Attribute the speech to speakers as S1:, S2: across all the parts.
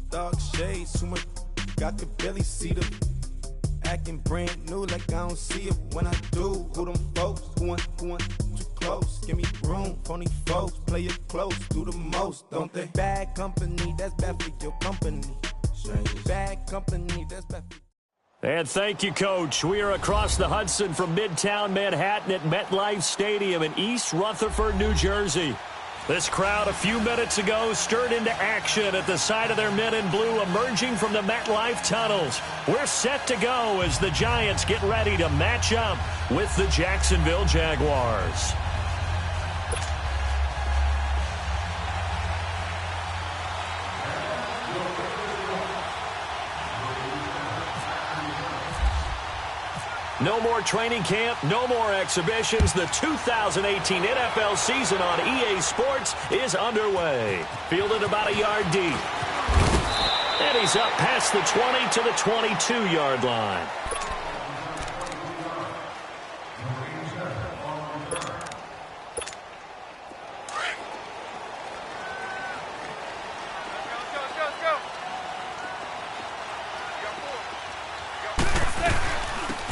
S1: Dark shades, too much, I could barely see them. Acting brand new like I don't see it when I do. Who them folks? Who want too close? Give me room, phony folks. Play it close, do the most, don't they? Bad company, that's bad for your company. Bad company, that's bad for.
S2: And thank you, Coach. We are across the Hudson from Midtown Manhattan at MetLife Stadium in East Rutherford, New Jersey. This crowd a few minutes ago stirred into action at the side of their men in blue emerging from the MetLife tunnels. We're set to go as the Giants get ready to match up with the Jacksonville Jaguars. No more training camp, no more exhibitions. The 2018 NFL season on EA Sports is underway. Fielded about a yard deep. And he's up past the 20 to the 22-yard line.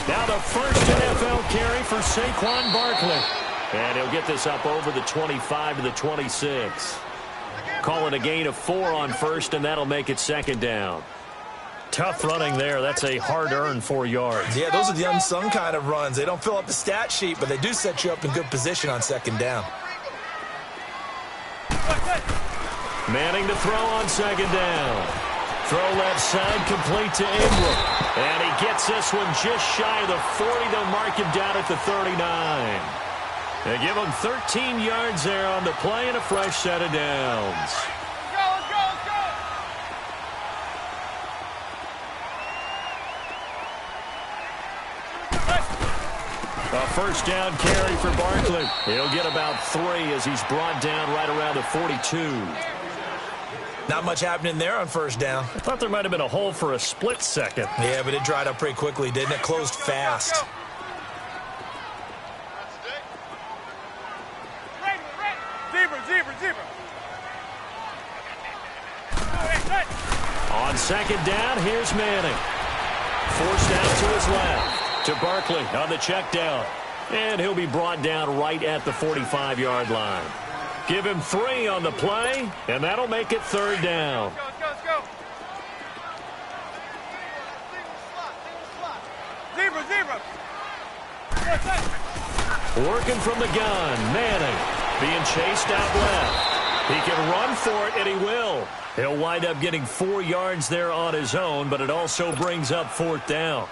S2: Now the first NFL carry for Saquon Barkley. And he'll get this up over the 25 to the 26. Call it a gain of 4 on first, and that'll make it second down. Tough running there. That's a hard-earned 4 yards.
S3: Yeah, those are the unsung kind of runs. They don't fill up the stat sheet, but they do set you up in good position on second down.
S2: Manning to throw on second down. Throw left side, complete to Ingram. And he gets this one just shy of the 40. They'll mark him down at the 39. They give him 13 yards there on the play and a fresh set of downs.
S4: Let's go.
S2: A first down carry for Barkley. He'll get about 3 as he's brought down right around the 42.
S3: Not much happening there on first down.
S2: I thought there might have been a hole for a split second.
S3: Yeah, but it dried up pretty quickly, didn't it? Closed fast.
S4: Zebra.
S2: On second down, here's Manning. Forced out to his left. To Barkley on the check down. And he'll be brought down right at the 45-yard line. Give him 3 on the play, and that'll make it third down.
S4: Let's go. Zebra.
S2: Working from the gun, Manning being chased out left. He can run for it, and he will. He'll wind up getting 4 yards there on his own, but it also brings up fourth down.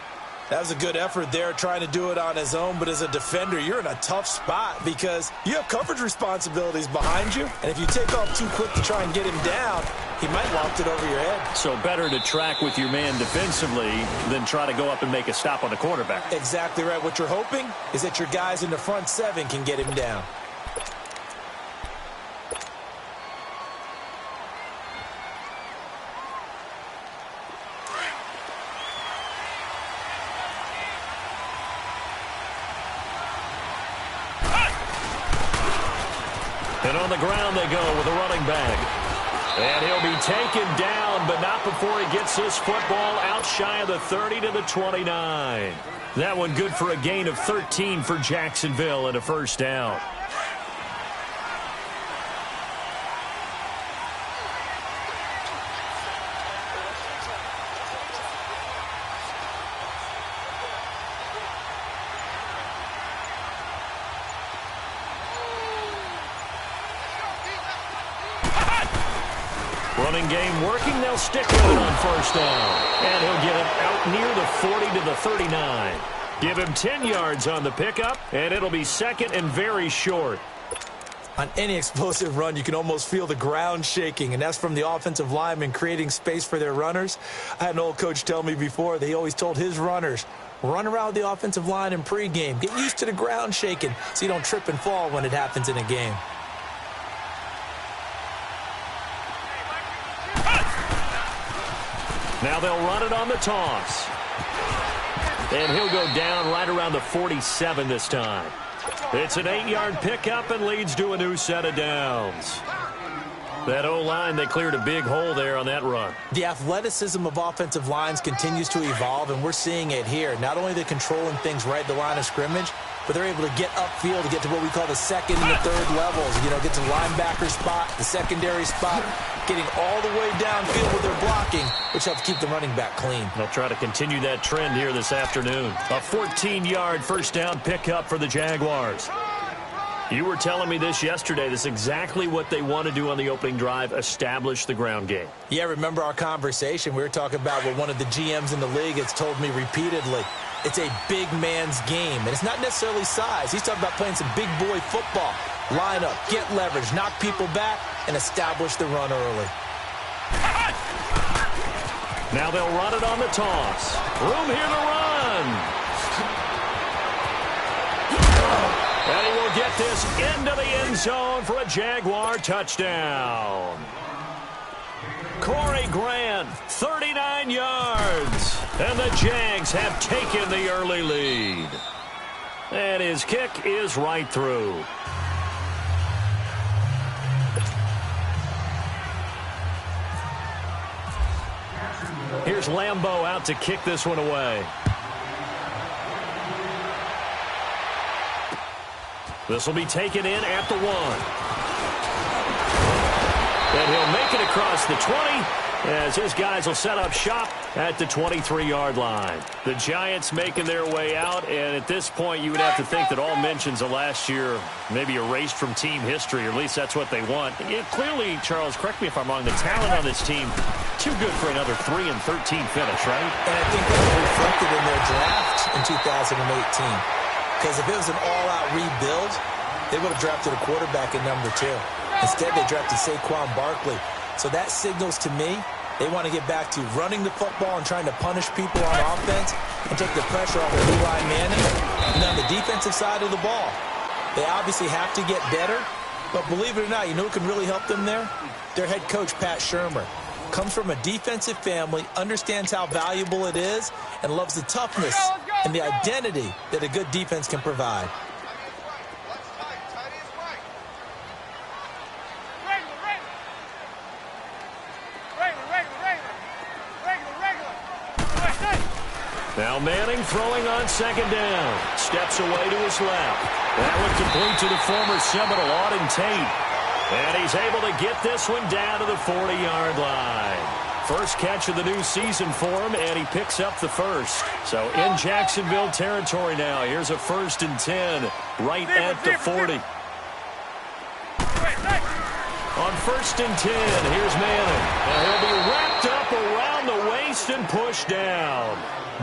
S3: That was a good effort there trying to do it on his own, but as a defender, you're in a tough spot because you have coverage responsibilities behind you, and if you take off too quick to try and get him down, he might loft it over your head.
S2: So better to track with your man defensively than try to go up and make a stop on the quarterback.
S3: Exactly right. What you're hoping is that your guys in the front 7 can get him down.
S2: And on the ground they go with a running back. And he'll be taken down, but not before he gets this football out shy of the 30 to the 29. That one good for a gain of 13 for Jacksonville and a first down. Running game working. They'll stick with it on first down. And he'll get it out near the 40 to the 39. Give him 10 yards on the pickup, and it'll be second and very short.
S3: On any explosive run, you can almost feel the ground shaking, and that's from the offensive linemen creating space for their runners. I had an old coach tell me before, he always told his runners, run around the offensive line in pregame. Get used to the ground shaking so you don't trip and fall when it happens in a game.
S2: Now they'll run it on the toss. And he'll go down right around the 47 this time. It's an 8-yard pickup and leads to a new set of downs. That O-line, they cleared a big hole there on that run.
S3: The athleticism of offensive lines continues to evolve, and we're seeing it here. Not only are they controlling things right at the line of scrimmage, but they're able to get upfield to get to what we call the second and the third levels. You know, get to the linebacker spot, the secondary spot, getting all the way downfield with their blocking, which helps keep the running back clean.
S2: They'll try to continue that trend here this afternoon. A 14-yard first down pickup for the Jaguars. You were telling me this yesterday. This is exactly what they want to do on the opening drive, establish the ground game.
S3: Yeah, remember our conversation? We were talking about what one of the GMs in the league has told me repeatedly. It's a big man's game, and it's not necessarily size. He's talking about playing some big boy football. Line up, get leverage, knock people back, and establish the run early.
S2: Now they'll run it on the toss. Room here to run. And he will get this into the end zone for a Jaguar touchdown. Corey Grant, 39 yards. And the Jags have taken the early lead. And his kick is right through. Here's Lambeau out to kick this one away. This will be taken in at the 1. And he'll make it across the 20 as his guys will set up shop at the 23-yard line. The Giants making their way out, and at this point you would have to think that all mentions of last year maybe erased from team history, or at least that's what they want. Yeah, clearly, Charles, correct me if I'm wrong, the talent on this team, too good for another 3-13 finish, right?
S3: And I think that was reflected in their draft in 2018. Because if it was an all-out rebuild, they would have drafted a quarterback at number 2. Instead, they drafted Saquon Barkley. So that signals to me they want to get back to running the football and trying to punish people on offense and take the pressure off of Eli Manning. And on the defensive side of the ball, they obviously have to get better. But believe it or not, you know who can really help them there? Their head coach, Pat Shurmur. Comes from a defensive family, understands how valuable it is, and loves the toughness and the identity that a good defense can provide.
S2: Now Manning throwing on second down. Steps away to his left. That one complete to the former Seminole, Auden Tate. And he's able to get this one down to the 40-yard line. First catch of the new season for him, and he picks up the first. So in Jacksonville territory now. Here's a 1st and 10 right at the 40. On 1st and 10, here's Manning. And he'll be wrapped up around the waist and pushed down.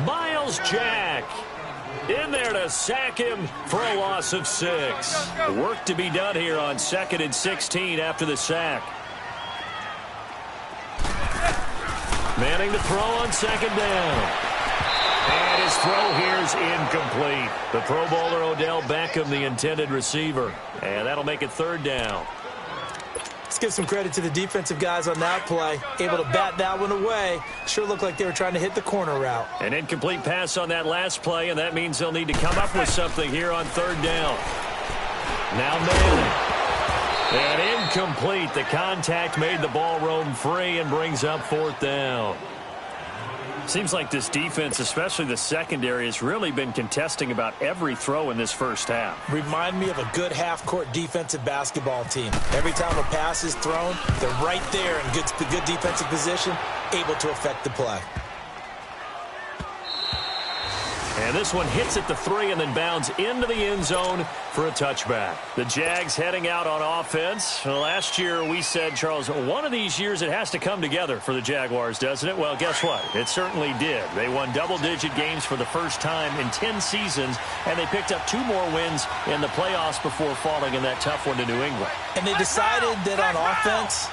S2: Miles Jack in there to sack him for a loss of 6. Work to be done here on 2nd and 16 after the sack. Manning to throw on second down. And his throw here is incomplete. The Pro Bowler Odell Beckham, the intended receiver. And that'll make it 3rd down.
S3: Let's give some credit to the defensive guys on that play. Able to bat that one away. Sure looked like they were trying to hit the corner route.
S2: An incomplete pass on that last play, and that means they'll need to come up with something here on 3rd down. Now Manning. And incomplete. The contact made the ball roam free and brings up 4th down. Seems like this defense, especially the secondary, has really been contesting about every throw in this first half.
S3: Remind me of a good half-court defensive basketball team. Every time a pass is thrown, they're right there in good defensive position, able to affect the play.
S2: And this one hits at the 3 and then bounds into the end zone for a touchback. The Jags heading out on offense. Last year we said, Charles, one of these years it has to come together for the Jaguars, doesn't it? Well, guess what? It certainly did. They won double-digit games for the first time in 10 seasons, and they picked up 2 more wins in the playoffs before falling in that tough one to New England.
S3: And they decided that on offense,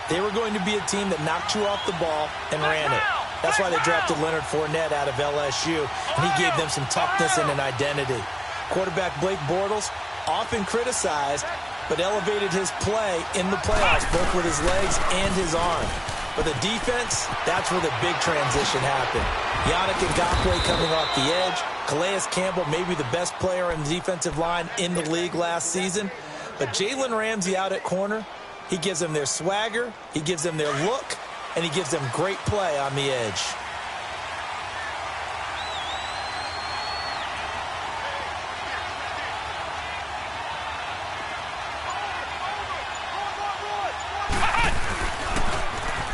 S3: they were going to be a team that knocked you off the ball and ran it. That's why they drafted Leonard Fournette out of LSU, and he gave them some toughness and an identity. Quarterback Blake Bortles, often criticized, but elevated his play in the playoffs, both with his legs and his arm. But the defense, that's where the big transition happened. Yannick Ngakoue coming off the edge. Calais Campbell, maybe the best player in the defensive line in the league last season. But Jalen Ramsey out at corner, he gives them their swagger, he gives them their look, and he gives them great play on the edge.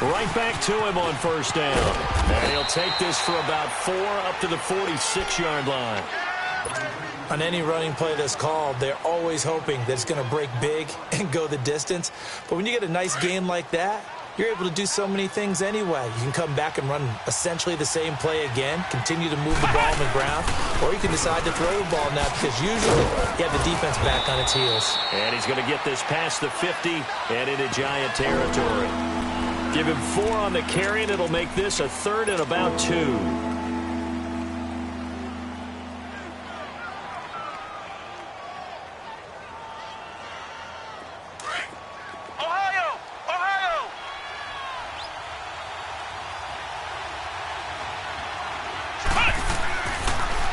S2: Right back to him on first down. And he'll take this for about 4 up to the 46-yard line.
S3: On any running play that's called, they're always hoping that it's going to break big and go the distance. But when you get a nice gain like that, you're able to do so many things anyway. You can come back and run essentially the same play again, continue to move the ball on the ground, or you can decide to throw the ball now because usually you have the defense back on its heels.
S2: And he's going to get this past the 50 and into Giant territory. Give him 4 on the carry, and it'll make this a 3rd and about 2.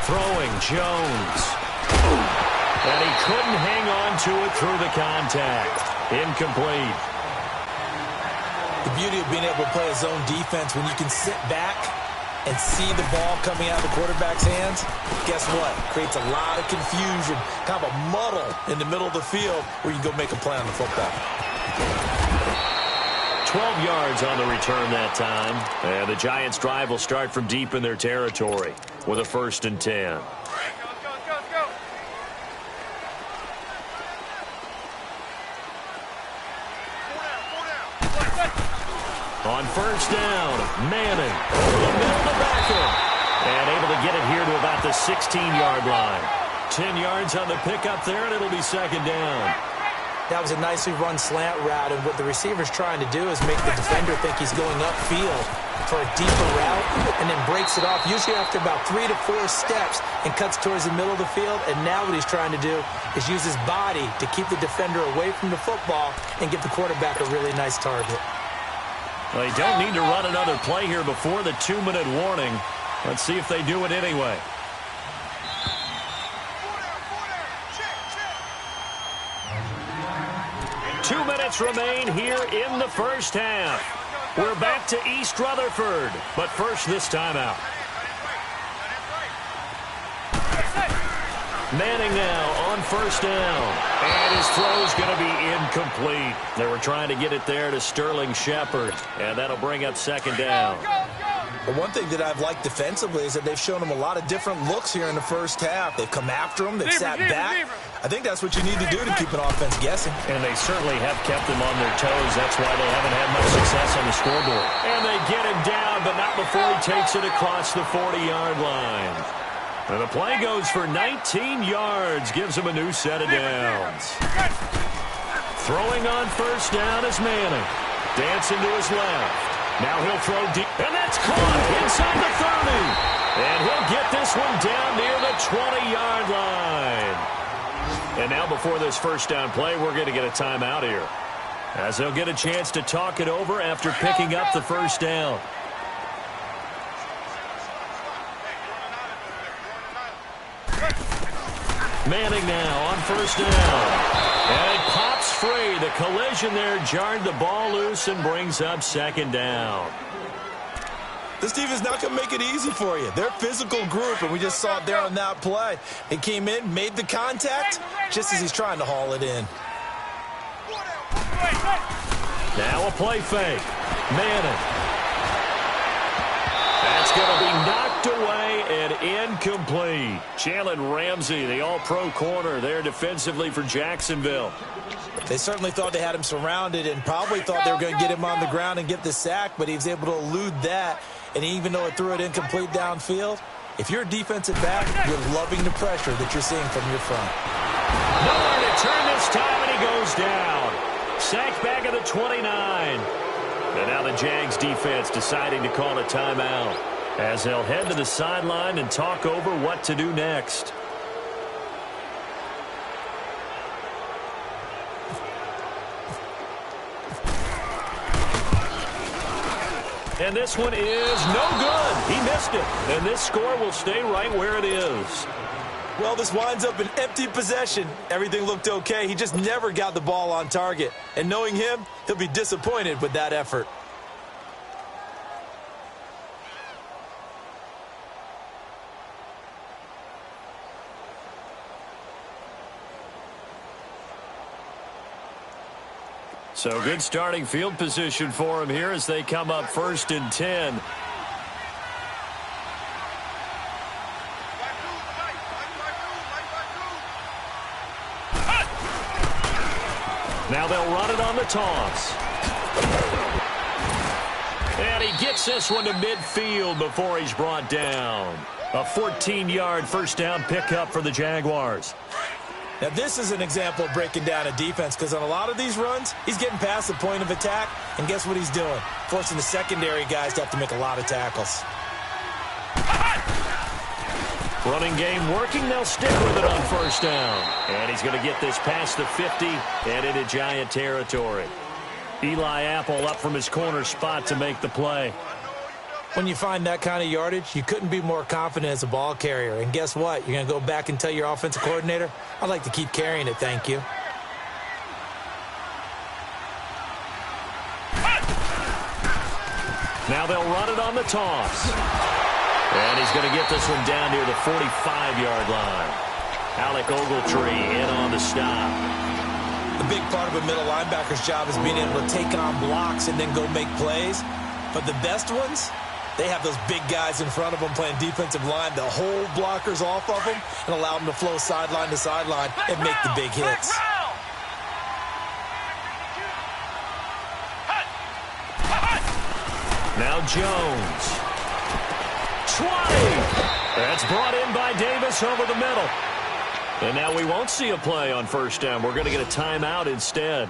S2: Throwing Jones. And he couldn't hang on to it through the contact. Incomplete.
S3: The beauty of being able to play a zone defense when you can sit back and see the ball coming out of the quarterback's hands, guess what? Creates a lot of confusion, kind of a muddle in the middle of the field where you can go make a play on the football.
S2: 12 yards on the return that time. And the Giants' drive will start from deep in their territory with a 1st and 10. On first down, Manning, the middle to Beckham, and able to get it here to about the 16-yard line. 10 yards on the pickup there, and it'll be 2nd down.
S3: That was a nicely run slant route, and what the receiver's trying to do is make the defender think he's going upfield for a deeper route, and then breaks it off, usually after about 3 to 4 steps, and cuts towards the middle of the field. And now what he's trying to do is use his body to keep the defender away from the football and give the quarterback a really nice target.
S2: Well, they don't need to run another play here before the 2-minute warning. Let's see if they do it anyway. Two minutes remain here in the first half. We're back to East Rutherford, but first this timeout. Manning now on first down, and his throw's going to be incomplete. They were trying to get it there to Sterling Shepard, and that'll bring up 2nd down.
S3: But one thing that I've liked defensively is that they've shown him a lot of different looks here in the first half. They've come after him. They've sat back. I think that's what you need to do to keep an offense guessing.
S2: And they certainly have kept them on their toes. That's why they haven't had much success on the scoreboard. And they get him down, but not before he takes it across the 40-yard line. And the play goes for 19 yards, gives him a new set of downs. Throwing on first down is Manning. Dancing to his left. Now he'll throw deep, and that's caught inside the 30. And he'll get this one down near the 20-yard line. And now before this first down play, we're going to get a timeout here, as they'll get a chance to talk it over after picking up the first down. Manning now on first down. And it pops free. The collision there jarred the ball loose and brings up 2nd down.
S3: This team is not going to make it easy for you. They're a physical group, and we just saw it there on that play. He came in, made the contact, just as he's trying to haul it in.
S2: Now a play fake. Manning. That's going to be knocked away and incomplete. Jalen Ramsey, the all-pro corner there defensively for Jacksonville.
S3: They certainly thought they had him surrounded and probably thought they were going to get him on the ground and get the sack, but he was able to elude that. And even though it threw it incomplete downfield, if you're a defensive back, you're loving the pressure that you're seeing from your front.
S2: Nowhere to turn this time, and he goes down. Sacked back at the 29. And now the Jags defense deciding to call a timeout, as they'll head to the sideline and talk over what to do next. And this one is no good. He missed it. And this score will stay right where it is.
S3: Well, this winds up an empty possession. Everything looked okay. He just never got the ball on target. And knowing him, he'll be disappointed with that effort.
S2: So good starting field position for him here as they come up 1st and 10. Now they'll run it on the toss. And he gets this one to midfield before he's brought down. A 14-yard first down pickup for the Jaguars.
S3: Now, this is an example of breaking down a defense because on a lot of these runs, he's getting past the point of attack, and guess what he's doing? Forcing the secondary guys to have to make a lot of tackles.
S2: Running game working. They'll stick with it on first down. And he's going to get this past the 50 and into Giant territory. Eli Apple up from his corner spot to make the play.
S3: When you find that kind of yardage, you couldn't be more confident as a ball carrier. And guess what? You're going to go back and tell your offensive coordinator, I'd like to keep carrying it, thank you.
S2: Now they'll run it on the toss. And he's going to get this one down near the 45-yard line. Alec Ogletree in on the stop.
S3: The big part of a middle linebacker's job is being able to take on blocks and then go make plays. But the best ones, they have those big guys in front of them playing defensive line to hold blockers off of them and allow them to flow sideline to sideline and make the big hits.
S2: Now Jones. 20. That's brought in by Davis over the middle. And now we won't see a play on first down. We're going to get a timeout instead,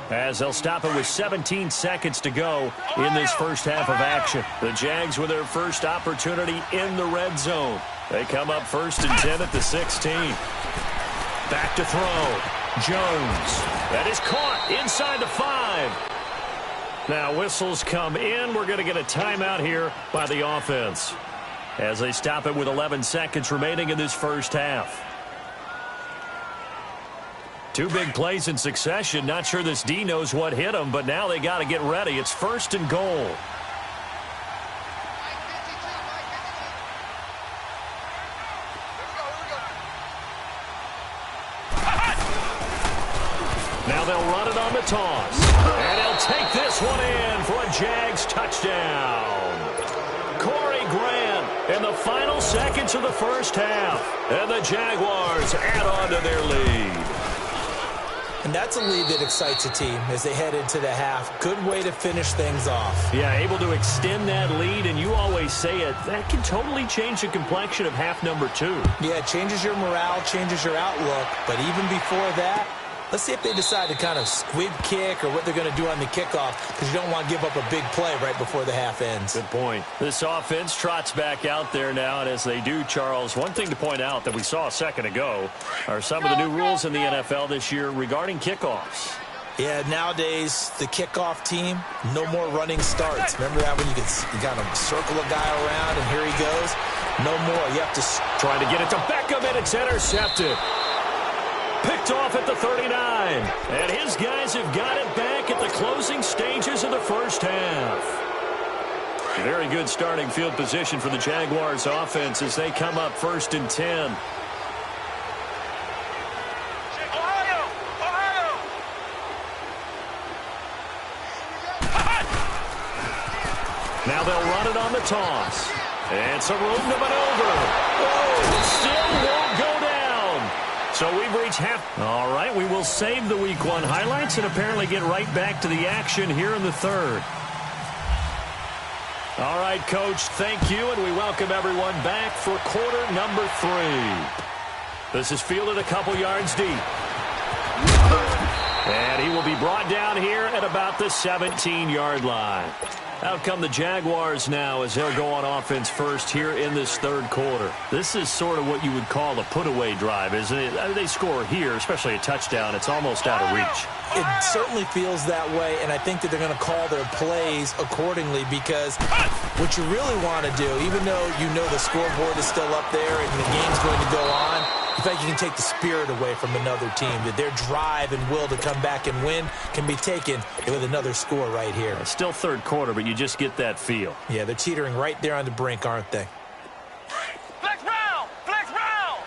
S2: as they'll stop it with 17 seconds to go in this first half of action. The Jags with their first opportunity in the red zone. They come up 1st and 10 at the 16. Back to throw. Jones. That is caught inside the 5. Now whistles come in. We're going to get a timeout here by the offense, as they stop it with 11 seconds remaining in this first half. Two big plays in succession. Not sure this D knows what hit him, but now they got to get ready. It's 1st and goal. Now they'll run it on the toss. And they'll take this one in for a Jags touchdown. Corey Grant in the final seconds of the first half. And the Jaguars add on to their lead.
S3: And that's a lead that excites a team as they head into the half. Good way to finish things off.
S2: Yeah, able to extend that lead, and you always say it, that can totally change the complexion of half number 2.
S3: Yeah, it changes your morale, changes your outlook. But even before that, let's see if they decide to kind of squib kick or what they're going to do on the kickoff, because you don't want to give up a big play right before the half ends.
S2: Good point. This offense trots back out there now, and as they do, Charles, one thing to point out that we saw a second ago are some of the new rules in the NFL this year regarding kickoffs.
S3: Yeah, nowadays, the kickoff team, no more running starts. Remember that when you got to circle a guy around, and here he goes? No more. You have to
S2: try to get it to Beckham, and it's intercepted. Picked off at the 39. And his guys have got it back at the closing stages of the first half. Very good starting field position for the Jaguars offense as they come up 1st and 10. Now they'll run it on the toss. And some room to maneuver. Oh, still won't go down. So we've reached half. All right, we will save the Week 1 highlights and apparently get right back to the action here in the 3rd. All right, Coach, thank you, and we welcome everyone back for quarter number 3. This is fielded a couple yards deep. And he will be brought down here at about the 17-yard line. Out come the Jaguars now as they'll go on offense first here in this third quarter. This is sort of what you would call a put-away drive, isn't it? They score here, especially a touchdown. It's almost out of reach.
S3: It certainly feels that way, and I think that they're going to call their plays accordingly because what you really want to do, even though you know the scoreboard is still up there and the game's going to go on, you think you can take the spirit away from another team, that their drive and will to come back and win can be taken with another score right here.
S2: It's still third quarter, but you just get that feel.
S3: Yeah, they're teetering right there on the brink, aren't they?
S4: Flex round! Flex round!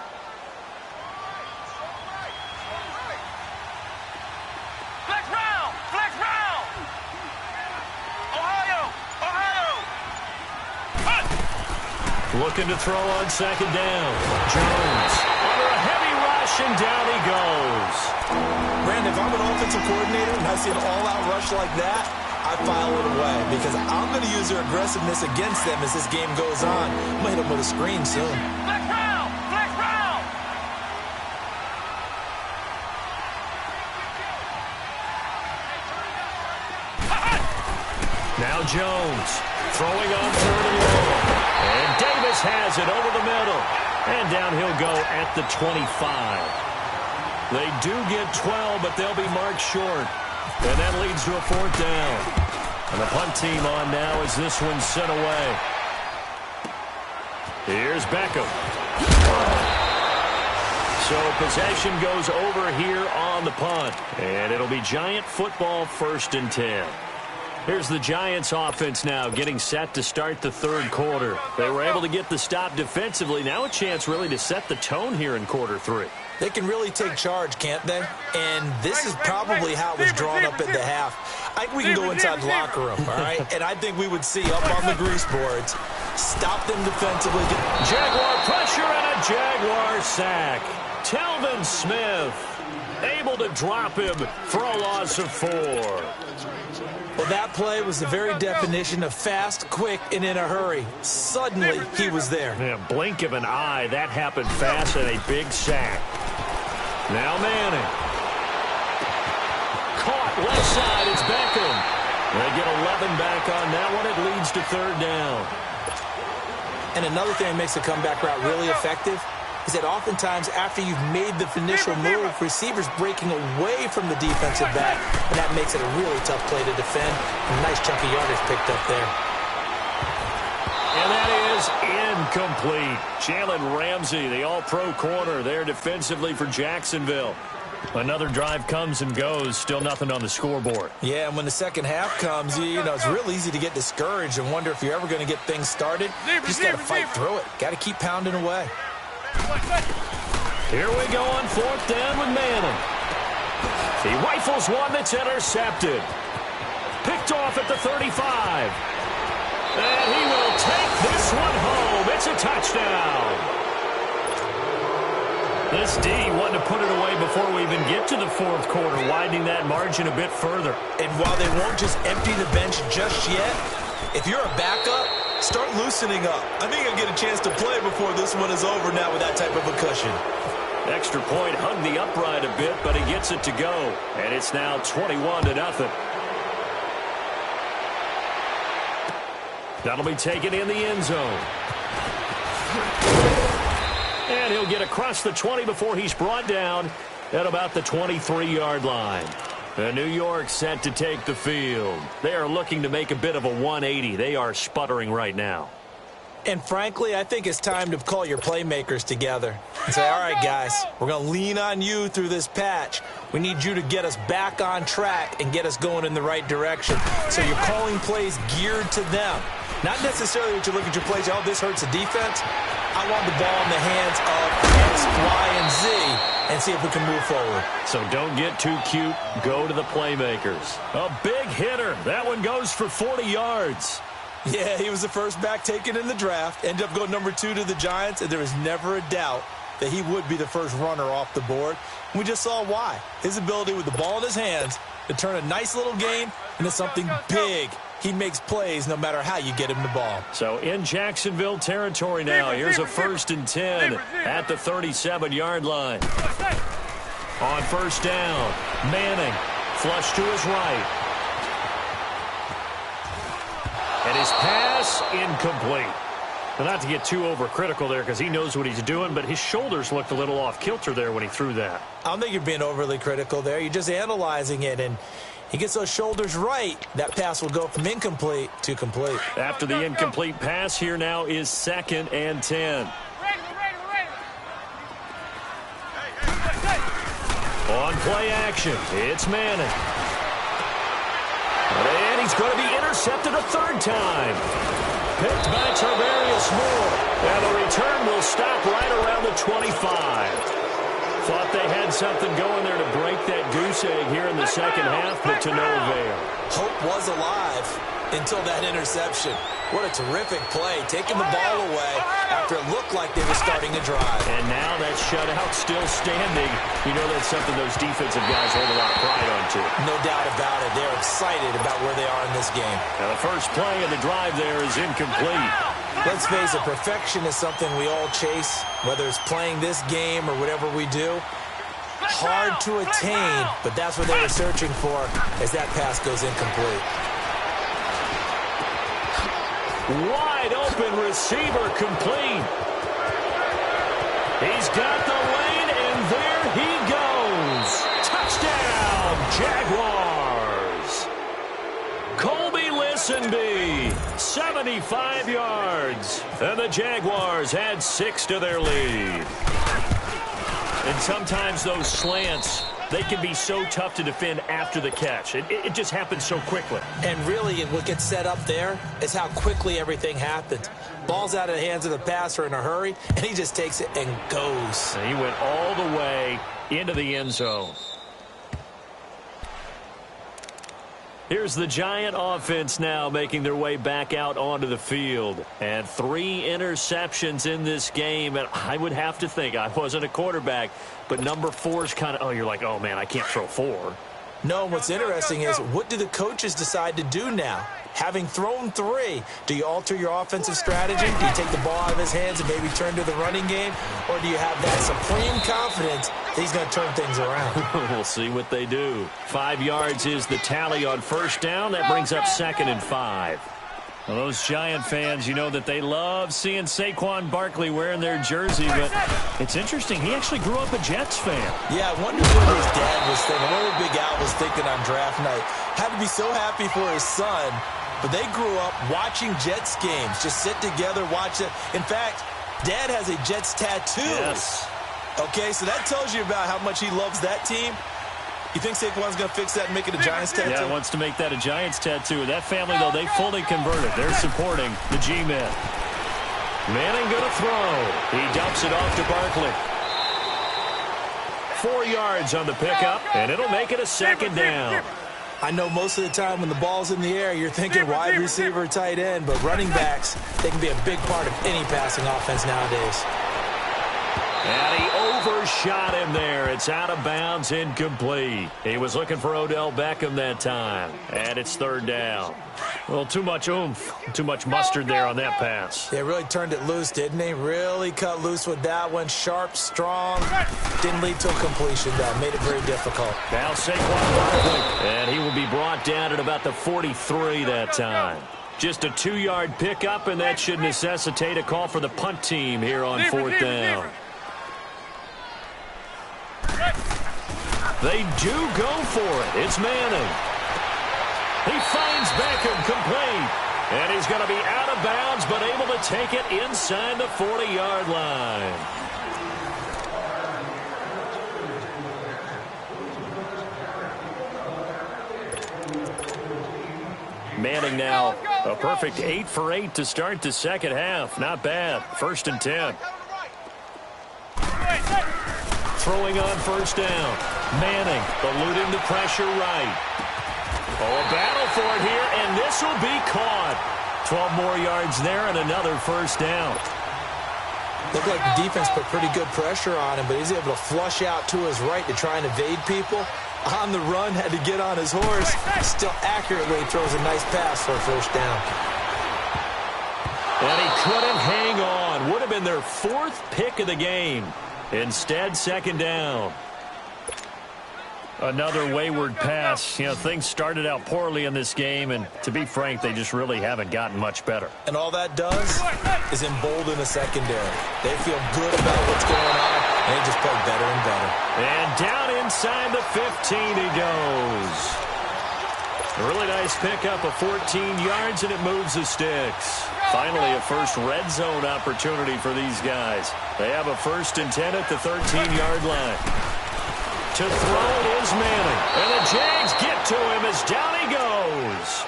S4: Flex round! Flex round! Ohio! Ohio!
S2: Looking to throw on second down. Jones under a heavy rush, and down he goes.
S3: Brandon, if I'm an offensive coordinator and I see an all-out rush like that, I file it away because I'm going to use their aggressiveness against them as this game goes on. I'm going to hit them with a screen soon.
S4: Flex round! Flex round!
S2: Now Jones throwing on third and long. And Davis has it over the middle. And down he'll go at the 25. They do get 12, but they'll be marked short. And that leads to a fourth down. And the punt team on now as this one's sent away. Here's Beckham. So possession goes over here on the punt. And it'll be Giant football, 1st and 10. Here's the Giants offense now getting set to start the third quarter. They were able to get the stop defensively. Now a chance really to set the tone here in quarter 3.
S3: They can really take charge, can't they? And this is probably how it was drawn up at the half. I think we can go inside the locker room, all right? And I think we would see up on the grease boards, stop them defensively.
S2: Jaguar pressure and a Jaguar sack. Telvin Smith able to drop him for a loss of 4.
S3: Well, that play was the very definition of fast, quick, and in a hurry. Suddenly, he was there.
S2: Yeah, blink of an eye. That happened fast and a big sack. Now Manning. Caught left side. It's Beckham. They get 11 back on that one. It leads to third down.
S3: And another thing that makes the comeback route really effective is that oftentimes after you've made the initial move, receivers breaking away from the defensive back, and that makes it a really tough play to defend. A nice chunk of yardage picked up there.
S2: And that is incomplete. Jalen Ramsey, the all-pro corner there defensively for Jacksonville. Another drive comes and goes, still nothing on the scoreboard.
S3: Yeah, and when the second half comes, you know, it's real easy to get discouraged and wonder if you're ever going to get things started. You just got to fight through it. Got to keep pounding away.
S2: Here we go on fourth down with Manning. He rifles one that's intercepted. Picked off at the 35. And he will take this one home. It's a touchdown. This D wanted to put it away before we even get to the fourth quarter, widening that margin a bit further.
S3: And while they won't just empty the bench just yet, if you're a backup, start loosening up. I think I'll get a chance to play before this one is over now with that type of a cushion.
S2: Extra point hugged the upright a bit, but he gets it to go. And it's now 21-0. That'll be taken in the end zone. And he'll get across the 20 before he's brought down at about the 23-yard line. New York set to take the field. They are looking to make a bit of a 180. They are sputtering right now.
S3: And frankly, I think it's time to call your playmakers together and say, all right, guys, we're going to lean on you through this patch. We need you to get us back on track and get us going in the right direction. So you're calling plays geared to them. Not necessarily that you look at your plays, oh, this hurts the defense. I want the ball in the hands of X, Y, and Z and see if we can move forward.
S2: So don't get too cute. Go to the playmakers. A big hitter. That one goes for 40 yards.
S3: Yeah, he was the first back taken in the draft. Ended up going number 2 to the Giants, and there was never a doubt that he would be the first runner off the board. And we just saw why. His ability with the ball in his hands to turn a nice little game into something big. He makes plays no matter how you get him the ball.
S2: So in Jacksonville territory now. Here's a 1st and 10 at the 37-yard line. On first down, Manning flush to his right. And his pass incomplete. Well, not to get too overcritical there because he knows what he's doing, but his shoulders looked a little off kilter there when he threw that.
S3: I don't think you're being overly critical there. You're just analyzing it, and he gets those shoulders right. That pass will go from incomplete to complete.
S2: After the incomplete pass, here now is 2nd and 10. On play action, it's Manning. And he's going to be intercepted a 3rd time. Picked by Tarvarius Moore. And the return will stop right around the 25. Thought they had something going there to break that goose egg here in the second half, but to no avail.
S3: Hope was alive until that interception. What a terrific play, taking the ball away after it looked like they were starting to drive.
S2: And now that shutout still standing. You know that's something those defensive guys hold a lot of pride on, too.
S3: No doubt about it. They're excited about where they are in this game.
S2: Now the first play of the drive there is incomplete.
S3: Let's face it, perfection is something we all chase, whether it's playing this game or whatever we do. Hard to attain, but that's what they were searching for as that pass goes incomplete.
S2: Wide open receiver complete. He's got the lane, and there he goes. Touchdown, Jaguars. Colby Listenby, 75 yards. And the Jaguars had 6 to their lead. And sometimes those slants, they can be so tough to defend after the catch. It just happens so quickly.
S3: And really, what gets set up there is how quickly everything happens. Ball's out of the hands of the passer in a hurry, and he just takes it and goes.
S2: And he went all the way into the end zone. Here's the Giant offense now making their way back out onto the field. And 3 interceptions in this game. And I would have to think, I wasn't a quarterback, but number 4 is kind of, you're like, oh, man, I can't throw 4.
S3: No, what's interesting is what do the coaches decide to do now? Having thrown 3, do you alter your offensive strategy? Do you take the ball out of his hands and maybe turn to the running game? Or do you have that supreme confidence that he's going to turn things around?
S2: We'll see what they do. 5 yards is the tally on first down. That brings up 2nd and 5. Well, those Giant fans, you know that they love seeing Saquon Barkley wearing their jersey, but it's interesting. He actually grew up a Jets fan.
S3: Yeah, I wonder what his dad was thinking. I wonder what Big Al was thinking on draft night. Had to be so happy for his son. But they grew up watching Jets games, just sit together, watch it. In fact, Dad has a Jets tattoo.
S2: Yes.
S3: Okay, so that tells you about how much he loves that team. You think Saquon's going to fix that and make it a Giants tattoo?
S2: Yeah, wants to make that a Giants tattoo. That family, though, they fully converted. They're supporting the G-men. Manning going to throw. He dumps it off to Barkley. 4 yards on the pickup, and it'll make it a 2nd down.
S3: I know most of the time when the ball's in the air, you're thinking wide receiver, tight end, but running backs, they can be a big part of any passing offense nowadays.
S2: And he overshot him there. It's out of bounds, incomplete. He was looking for Odell Beckham that time. And it's 3rd down. Well, too much oomph, too much mustard there on that pass.
S3: They really turned it loose, didn't they? Really cut loose with that one. Sharp, strong. Didn't lead to a completion, though. Made it very difficult.
S2: Now Saquon Barkley. And he will be brought down at about the 43 that time. Just a 2-yard pickup, and that should necessitate a call for the punt team here on 4th down. They do go for it. It's Manning. He finds Beckham complete. And he's going to be out of bounds, but able to take it inside the 40-yard line. Manning now a perfect 8 for 8 to start the second half. Not bad. 1st and 10. Throwing on first down. Manning eluding the pressure right. Oh, a battle for it here, and this will be caught. 12 more yards there and another first down.
S3: Looked like the defense put pretty good pressure on him, but he's able to flush out to his right to try and evade people. On the run, had to get on his horse. Still accurately throws a nice pass for a first down.
S2: And he couldn't hang on. Would have been their 4th pick of the game. Instead, 2nd down. Another wayward pass. You know, things started out poorly in this game, and to be frank, they just really haven't gotten much better.
S3: And all that does is embolden the secondary. They feel good about what's going on, and they just play better and better.
S2: And down inside the 15 he goes. A really nice pickup of 14 yards, and it moves the sticks. Finally, a first red zone opportunity for these guys. They have a 1st and 10 at the 13-yard line. To throw it is Manning. And the Jags get to him as down he goes.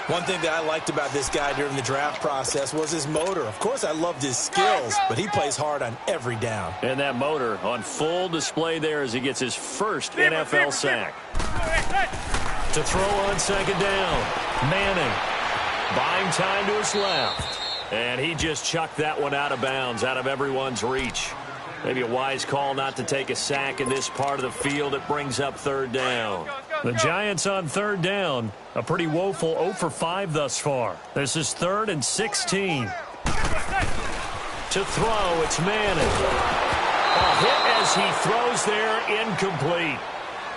S3: One thing that I liked about this guy during the draft process was his motor. Of course, I loved his skills, but he plays hard on every down.
S2: And that motor on full display there as he gets his first NFL sack. To throw on 2nd down. Manning. Buying time to his left. And he just chucked that one out of bounds, out of everyone's reach. Maybe a wise call not to take a sack in this part of the field. It brings up 3rd down. The Giants on 3rd down. A pretty woeful 0 for 5 thus far. This is 3rd and 16. To throw, it's Manning. A hit as he throws there, incomplete.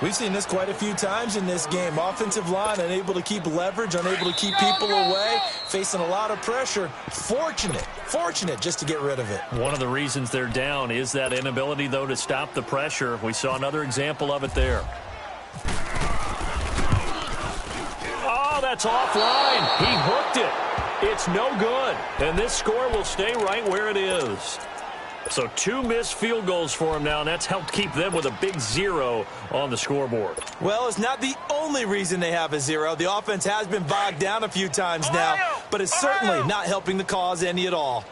S3: We've seen this quite a few times in this game. Offensive line unable to keep leverage, unable to keep people away, facing a lot of pressure. Fortunate just to get rid of it.
S2: One of the reasons they're down is that inability, though, to stop the pressure. We saw another example of it there. Oh, that's offline. He hooked it. It's no good. And this score will stay right where it is. So 2 missed field goals for him now, and that's helped keep them with a big 0 on the scoreboard.
S3: Well, it's not the only reason they have a 0. The offense has been bogged down a few times now, but it's certainly not helping the cause any at all.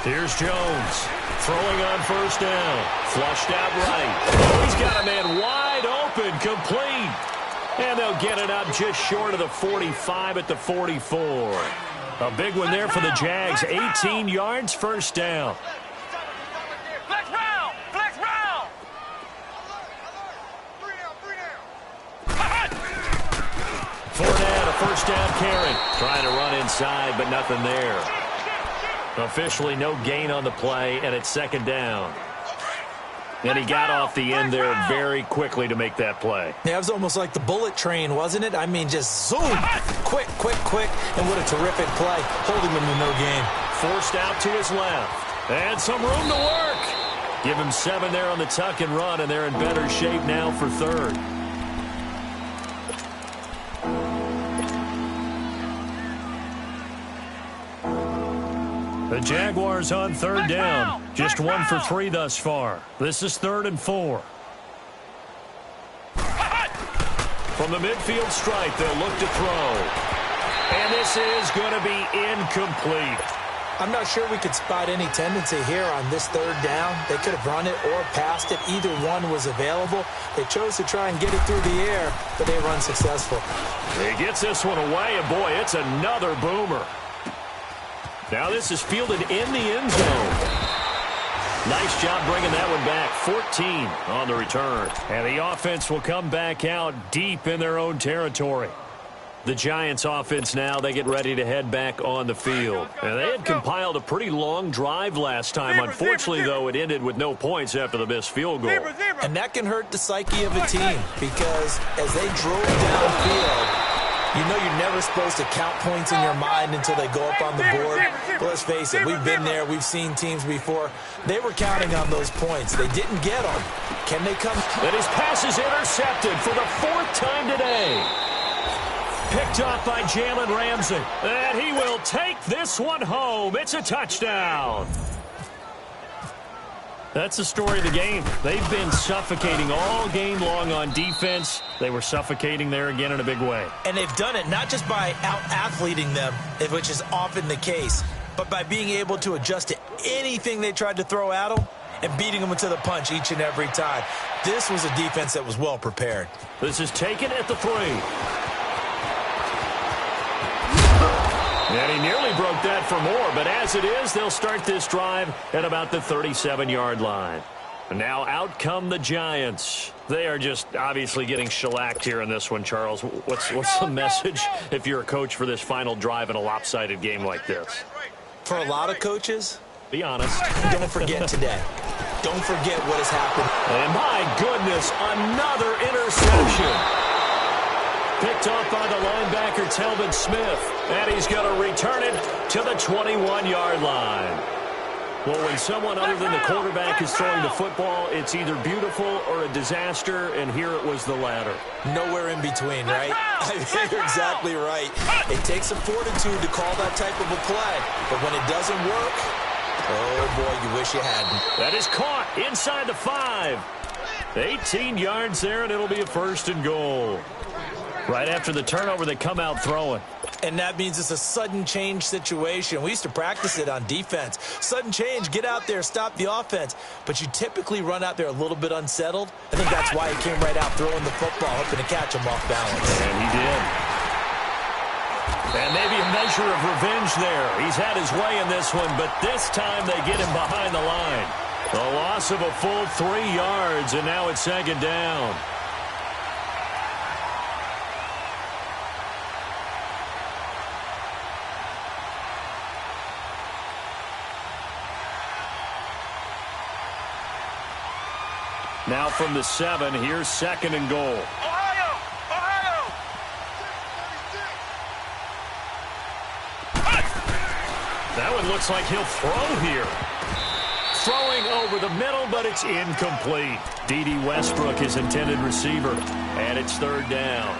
S2: Here's Jones. Throwing on 1st down. Flushed out right. Oh, he's got a man wide open, complete. And they'll get it up just short of the 45 at the 44. A big one there for the Jags. 18 yards, 1st down.
S4: Flex round! Flex round!
S2: Fournette, a 1st down carry. Trying to run inside, but nothing there. Officially no gain on the play, and it's 2nd down. And he got off the end there very quickly to make that play.
S3: Yeah, it was almost like the bullet train, wasn't it? I mean, just zoom. Quick. And what a terrific play, holding them to no gain.
S2: Forced out to his left. And some room to work. Give him 7 there on the tuck and run, and they're in better shape now for 3rd. The Jaguars on 3rd down. Just 1 for 3 thus far. This is 3rd and 4. From the midfield stripe, they'll look to throw. And this is going to be incomplete.
S3: I'm not sure we could spot any tendency here on this 3rd down. They could have run it or passed it. Either one was available. They chose to try and get it through the air, but they were unsuccessful.
S2: He gets this one away, and boy, it's another boomer. Now this is fielded in the end zone. Nice job bringing that one back. 14 on the return. And the offense will come back out deep in their own territory. The Giants offense now, they get ready to head back on the field. And they had compiled a pretty long drive last time. Unfortunately, though, it ended with no points after the missed field goal.
S3: And that can hurt the psyche of a team because as they drove downfield, you know you're never supposed to count points in your mind until they go up on the board. But let's face it, we've been there. We've seen teams before. They were counting on those points. They didn't get them. Can they come?
S2: And his pass is intercepted for the 4th time today. Picked off by Jalen Ramsey. And he will take this one home. It's a touchdown. That's the story of the game. They've been suffocating all game long on defense. They were suffocating there again in a big way.
S3: And they've done it not just by out-athleting them, which is often the case, but by being able to adjust to anything they tried to throw at them and beating them to the punch each and every time. This was a defense that was well prepared.
S2: This is taken at the 3. And he nearly broke that for more, but as it is, they'll start this drive at about the 37-yard line. And now out come the Giants. They are just obviously getting shellacked here in this one, Charles. What's the message if you're a coach for this final drive in a lopsided game like this?
S3: For a lot of coaches,
S2: be honest.
S3: don't forget today. don't forget what has happened.
S2: And my goodness, another interception. Picked off by the linebacker, Telvin Smith. And he's going to return it to the 21-yard line. Well, when someone other than the quarterback is throwing the football, it's either beautiful or a disaster, and here it was the latter.
S3: Nowhere in between, right? You're exactly right. It takes some fortitude to call that type of a play, but when it doesn't work, oh boy, you wish you hadn't.
S2: That is caught inside the 5. 18 yards there, and it'll be a 1st and goal. Right after the turnover, they come out throwing.
S3: And that means it's a sudden change situation. We used to practice it on defense. Sudden change, get out there, stop the offense. But you typically run out there a little bit unsettled. I think that's why he came right out throwing the football, hoping to catch him off balance.
S2: And he did. And maybe a measure of revenge there. He's had his way in this one, but this time they get him behind the line. The loss of a full 3 yards, and now it's 2nd down. Now from the 7, here's 2nd and goal.
S4: Ohio! Ohio!
S2: That one looks like he'll throw here. Throwing over the middle, but it's incomplete. D.D. Westbrook, his intended receiver, and it's 3rd down.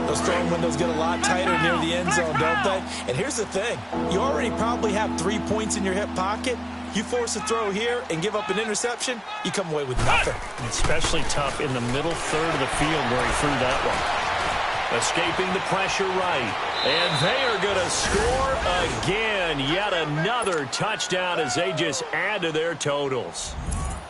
S3: Those throwing windows get a lot tighter near the end zone, don't they? And here's the thing. You already probably have 3 points in your hip pocket. You force a throw here and give up an interception, you come away with nothing.
S2: Especially tough in the middle third of the field where he threw that one. Escaping the pressure right. And they are going to score again. Yet another touchdown as they just add to their totals.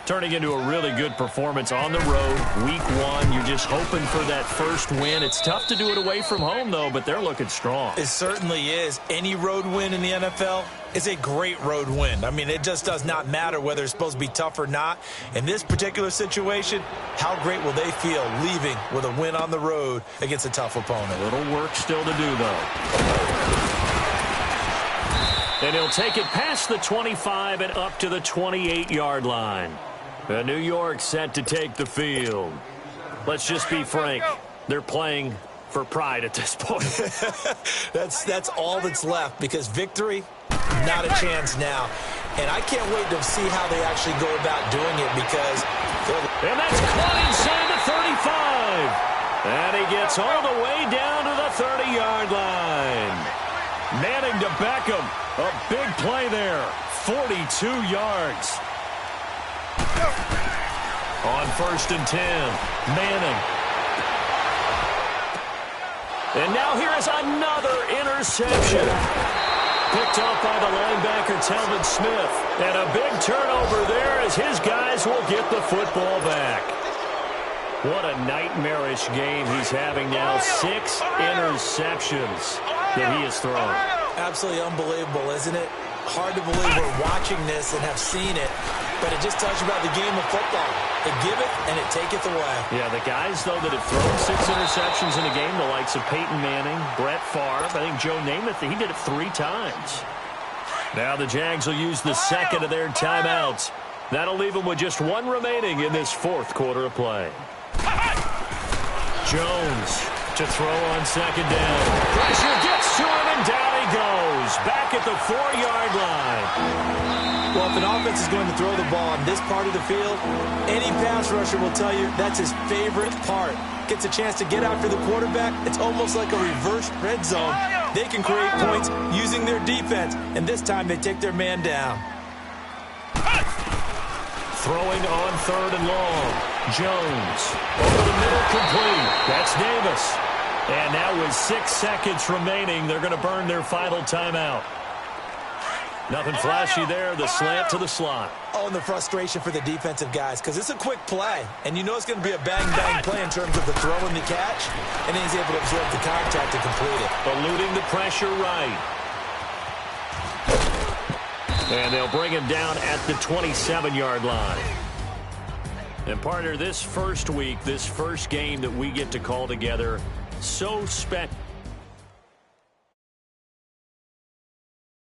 S2: Turning into a really good performance on the road. Week 1, you're just hoping for that first win. It's tough to do it away from home, though, but they're looking strong.
S3: It certainly is. Any road win in the NFL is a great road win. I mean, it just does not matter whether it's supposed to be tough or not. In this particular situation, how great will they feel leaving with a win on the road against a tough opponent?
S2: A little work still to do, though. And he'll take it past the 25 and up to the 28-yard line. New York set to take the field. Let's just be frank. They're playing for pride at this point.
S3: That's all that's left, because victory, not a chance now. And I can't wait to see how they actually go about doing it, because...
S2: And that's caught inside the 35. And he gets all the way down to the 30-yard line. Manning to Beckham. A big play there. 42 yards. On 1st and 10, Manning. And now here is another interception. Picked off by the linebacker, Telvin Smith. And a big turnover there as his guys will get the football back. What a nightmarish game he's having now. 6 interceptions that he has thrown.
S3: Absolutely unbelievable, isn't it? Hard to believe we're watching this and have seen it, but it just tells you about the game of football. It giveth and it taketh away.
S2: Yeah, the guys, though, that have thrown 6 interceptions in a game, the likes of Peyton Manning, Brett Favre, I think Joe Namath, he did it 3 times. Now the Jags will use the 2nd of their timeouts. That'll leave them with just 1 remaining in this 4th quarter of play. Jones to throw on 2nd down. Pressure gets to him, and down he goes. Back at the 4-yard line.
S3: Well, if an offense is going to throw the ball on this part of the field, any pass rusher will tell you that's his favorite part. Gets a chance to get after the quarterback. It's almost like a reverse red zone. They can create points using their defense, and this time they take their man down.
S2: Throwing on 3rd and long. Jones over the middle, complete. That's Davis. And now with 6 seconds remaining, they're going to burn their final timeout. Nothing flashy there. The slant to the slot.
S3: Oh, and the frustration for the defensive guys, because it's a quick play, and you know it's going to be a bang-bang play in terms of the throw and the catch, and then he's able to absorb the contact to complete it.
S2: Eluding the pressure right. And they'll bring him down at the 27-yard line. And, partner, this first week, this first game that we get to call together, so spectacular.